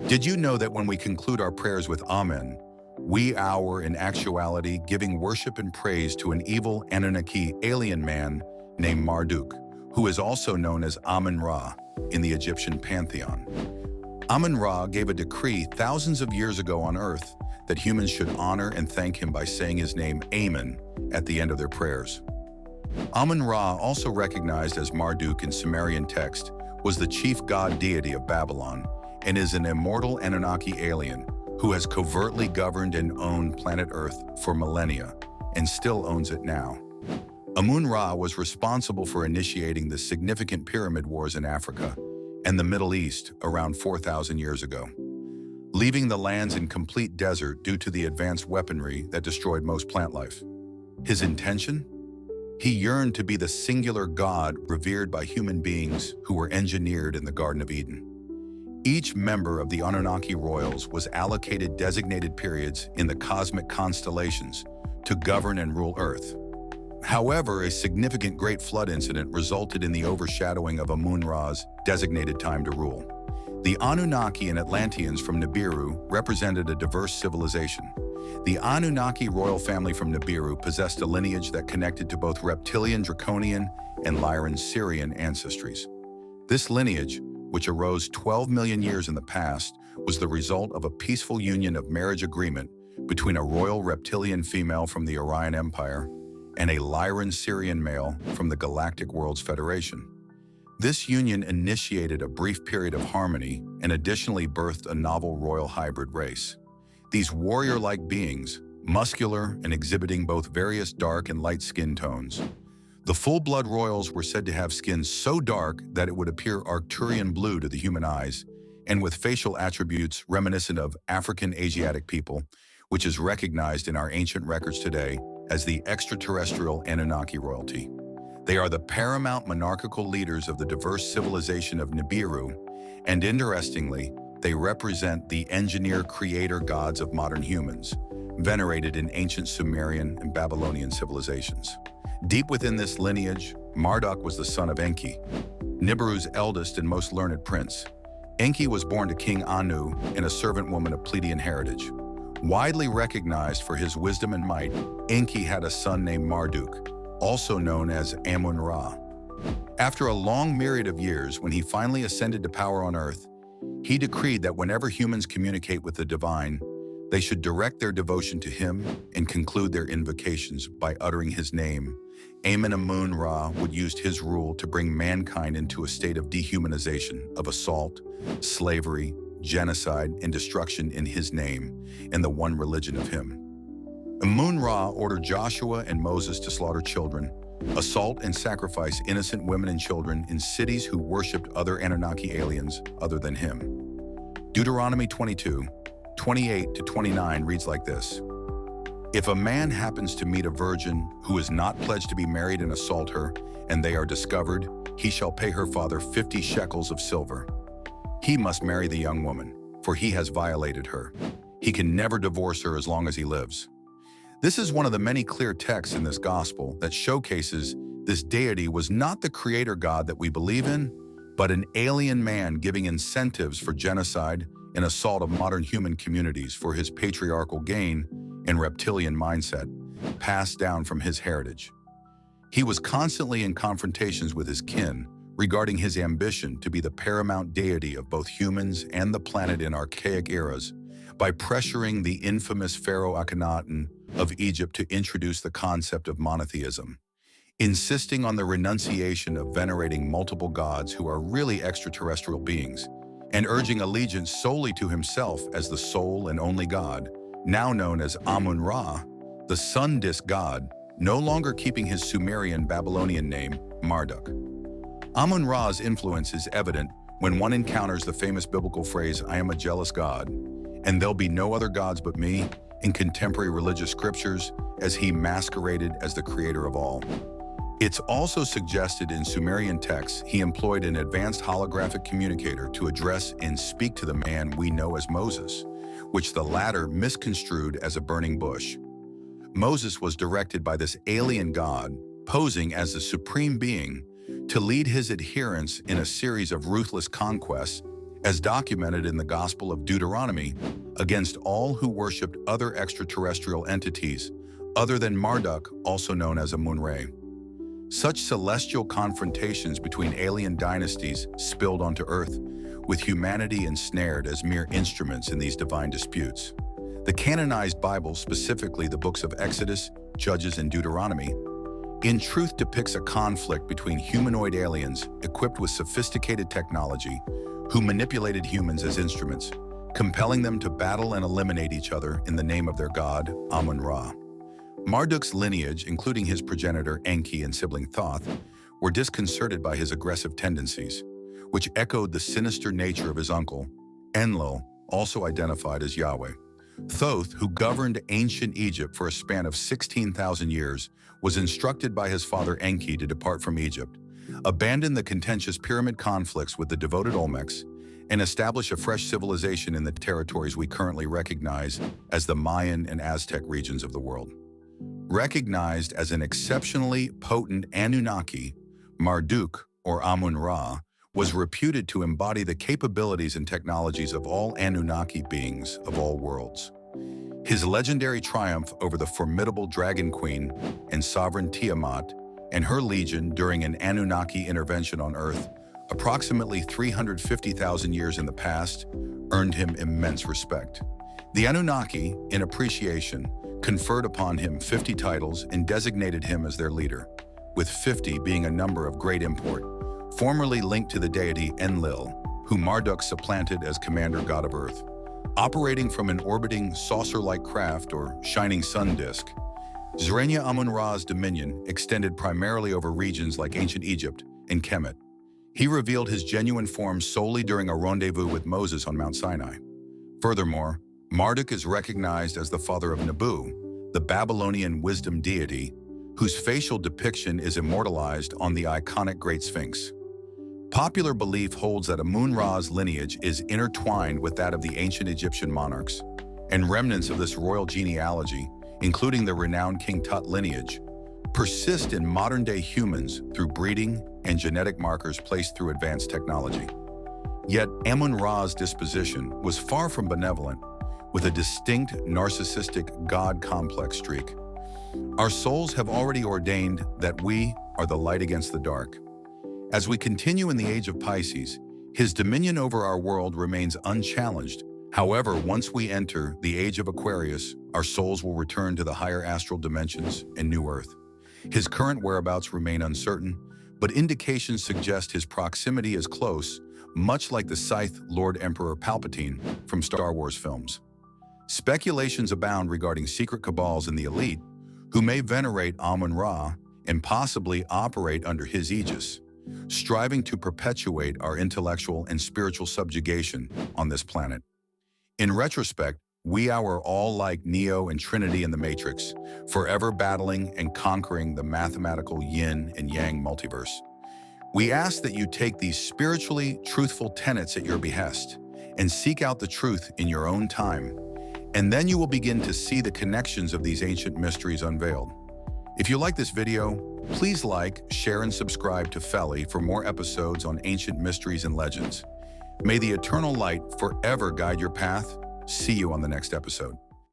Did you know that when we conclude our prayers with Amen, we are in actuality giving worship and praise to an evil Anunnaki alien man named Marduk, who is also known as Amun Ra in the Egyptian pantheon. Amun Ra gave a decree thousands of years ago on Earth that humans should honor and thank him by saying his name Amen at the end of their prayers. Amun Ra, also recognized as Marduk in Sumerian text, was the chief god deity of Babylon and is an immortal Anunnaki alien who has covertly governed and owned planet Earth for millennia and still owns it now. Amun Ra was responsible for initiating the significant pyramid wars in Africa and the Middle East around 4,000 years ago, leaving the lands in complete desert due to the advanced weaponry that destroyed most plant life. His intention? He yearned to be the singular God revered by human beings who were engineered in the Garden of Eden. Each member of the Anunnaki royals was allocated designated periods in the cosmic constellations to govern and rule Earth. However, a significant Great Flood incident resulted in the overshadowing of Amun Ra's designated time to rule. The Anunnaki and Atlanteans from Nibiru represented a diverse civilization. The Anunnaki royal family from Nibiru possessed a lineage that connected to both reptilian, draconian, and Lyran Syrian ancestries. This lineage, which arose 12 million years in the past, was the result of a peaceful union of marriage agreement between a royal reptilian female from the Orion Empire and a Lyran Syrian male from the Galactic Worlds Federation. This union initiated a brief period of harmony and additionally birthed a novel royal hybrid race. These warrior-like beings, muscular and exhibiting both various dark and light skin tones. The full-blood royals were said to have skin so dark that it would appear Arcturian blue to the human eyes, and with facial attributes reminiscent of African Asiatic people, which is recognized in our ancient records today as the extraterrestrial Anunnaki royalty. They are the paramount monarchical leaders of the diverse civilization of Nibiru, and interestingly, they represent the engineer-creator gods of modern humans, venerated in ancient Sumerian and Babylonian civilizations. Deep within this lineage, Marduk was the son of Enki, Nibiru's eldest and most learned prince. Enki was born to King Anu and a servant woman of Pleiadian heritage. Widely recognized for his wisdom and might, Enki had a son named Marduk, also known as Amun Ra. After a long myriad of years, when he finally ascended to power on Earth, he decreed that whenever humans communicate with the divine, they should direct their devotion to him and conclude their invocations by uttering his name. Amun Ra would use his rule to bring mankind into a state of dehumanization, of assault, slavery, genocide, and destruction in his name, and the one religion of him. Amun Ra ordered Joshua and Moses to slaughter children, assault and sacrifice innocent women and children in cities who worshipped other Anunnaki aliens other than him. Deuteronomy 22:28-29 reads like this: If a man happens to meet a virgin who is not pledged to be married and assault her, and they are discovered, he shall pay her father 50 shekels of silver. He must marry the young woman, for he has violated her. He can never divorce her as long as he lives. This is one of the many clear texts in this gospel that showcases this deity was not the creator God that we believe in, but an alien man giving incentives for genocide and assault of modern human communities for his patriarchal gain and reptilian mindset, passed down from his heritage. He was constantly in confrontations with his kin regarding his ambition to be the paramount deity of both humans and the planet in archaic eras by pressuring the infamous Pharaoh Akhenaten of Egypt to introduce the concept of monotheism, insisting on the renunciation of venerating multiple gods who are really extraterrestrial beings, and urging allegiance solely to himself as the sole and only god, now known as Amun Ra, the sun disk god, no longer keeping his Sumerian Babylonian name, Marduk. Amun Ra's influence is evident when one encounters the famous biblical phrase, "I am a jealous God, and there'll be no other gods but me," in contemporary religious scriptures, as he masqueraded as the creator of all. It's also suggested in Sumerian texts he employed an advanced holographic communicator to address and speak to the man we know as Moses, which the latter misconstrued as a burning bush. Moses was directed by this alien god, posing as the supreme being, to lead his adherents in a series of ruthless conquests as documented in the Gospel of Deuteronomy, against all who worshipped other extraterrestrial entities, other than Marduk, also known as Amun Ra. Such celestial confrontations between alien dynasties spilled onto Earth, with humanity ensnared as mere instruments in these divine disputes. The canonized Bible, specifically the books of Exodus, Judges, and Deuteronomy, in truth depicts a conflict between humanoid aliens equipped with sophisticated technology who manipulated humans as instruments, compelling them to battle and eliminate each other in the name of their god, Amun Ra. Marduk's lineage, including his progenitor Enki and sibling Thoth, were disconcerted by his aggressive tendencies, which echoed the sinister nature of his uncle, Enlil, also identified as Yahweh. Thoth, who governed ancient Egypt for a span of 16,000 years, was instructed by his father Enki to depart from Egypt, abandon the contentious pyramid conflicts with the devoted Olmecs, and establish a fresh civilization in the territories we currently recognize as the Mayan and Aztec regions of the world. Recognized as an exceptionally potent Anunnaki, Marduk, or Amun Ra, was reputed to embody the capabilities and technologies of all Anunnaki beings of all worlds. His legendary triumph over the formidable Dragon Queen and sovereign Tiamat and her legion during an Anunnaki intervention on Earth, approximately 350,000 years in the past, earned him immense respect. The Anunnaki, in appreciation, conferred upon him 50 titles and designated him as their leader, with 50 being a number of great import, formerly linked to the deity Enlil, whom Marduk supplanted as commander god of Earth. Operating from an orbiting saucer-like craft or shining sun disk, Zrenya Amun-Ra's dominion extended primarily over regions like ancient Egypt and Kemet. He revealed his genuine form solely during a rendezvous with Moses on Mount Sinai. Furthermore, Marduk is recognized as the father of Nabu, the Babylonian wisdom deity, whose facial depiction is immortalized on the iconic Great Sphinx. Popular belief holds that Amun-Ra's lineage is intertwined with that of the ancient Egyptian monarchs, and remnants of this royal genealogy, including the renowned King Tut lineage, persist in modern-day humans through breeding and genetic markers placed through advanced technology. Yet Amun-Ra's disposition was far from benevolent, with a distinct narcissistic God complex streak. Our souls have already ordained that we are the light against the dark. As we continue in the age of Pisces, his dominion over our world remains unchallenged. However, once we enter the age of Aquarius, our souls will return to the higher astral dimensions and New Earth. His current whereabouts remain uncertain, but indications suggest his proximity is close, much like the Sith Lord Emperor Palpatine from Star Wars films. Speculations abound regarding secret cabals in the elite, who may venerate Amun Ra and possibly operate under his aegis, striving to perpetuate our intellectual and spiritual subjugation on this planet. In retrospect, we are all like Neo and Trinity in the Matrix, forever battling and conquering the mathematical yin and yang multiverse. We ask that you take these spiritually truthful tenets at your behest and seek out the truth in your own time, and then you will begin to see the connections of these ancient mysteries unveiled. If you like this video, please like, share, and subscribe to Feli for more episodes on ancient mysteries and legends. May the eternal light forever guide your path. See you on the next episode.